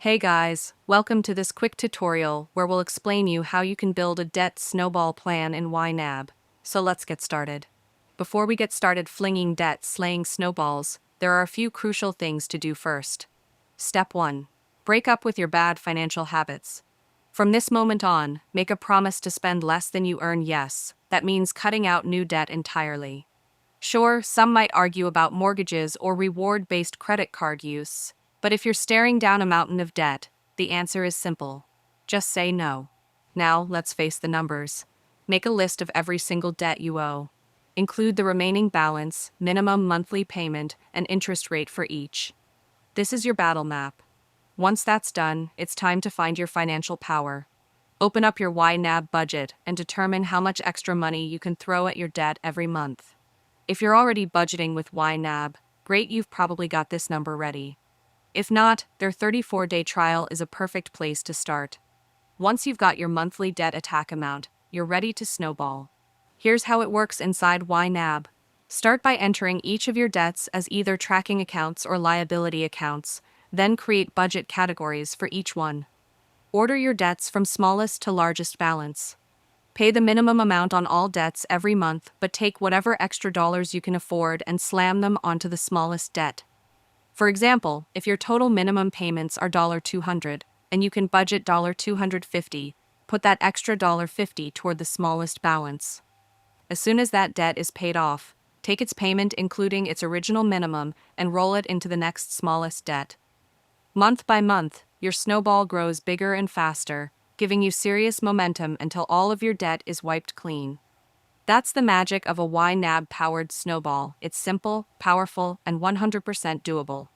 Hey guys, welcome to this quick tutorial where we'll explain you how you can build a debt snowball plan in Ynab. So let's get started. Before we get started flinging debt slaying snowballs, there are a few crucial things to do first. Step 1. Break up with your bad financial habits. From this moment on, make a promise to spend less than you earn. Yes, that means cutting out new debt entirely. Sure, some might argue about mortgages or reward-based credit card use, but if you're staring down a mountain of debt, the answer is simple. Just say no. Now, let's face the numbers. Make a list of every single debt you owe. Include the remaining balance, minimum monthly payment, and interest rate for each. This is your battle map. Once that's done, it's time to find your financial power. Open up your Ynab budget and determine how much extra money you can throw at your debt every month. If you're already budgeting with Ynab, great, you've probably got this number ready. If not, their 34-day trial is a perfect place to start. Once you've got your monthly debt attack amount, you're ready to snowball. Here's how it works inside Ynab. Start by entering each of your debts as either tracking accounts or liability accounts, then create budget categories for each one. Order your debts from smallest to largest balance. Pay the minimum amount on all debts every month, but take whatever extra dollars you can afford and slam them onto the smallest debt. For example, if your total minimum payments are $200 and you can budget $250, put that extra $50 toward the smallest balance. As soon as that debt is paid off, take its payment including its original minimum and roll it into the next smallest debt. Month by month, your snowball grows bigger and faster, giving you serious momentum until all of your debt is wiped clean. That's the magic of a Ynab-powered snowball. It's simple, powerful, and 100% doable.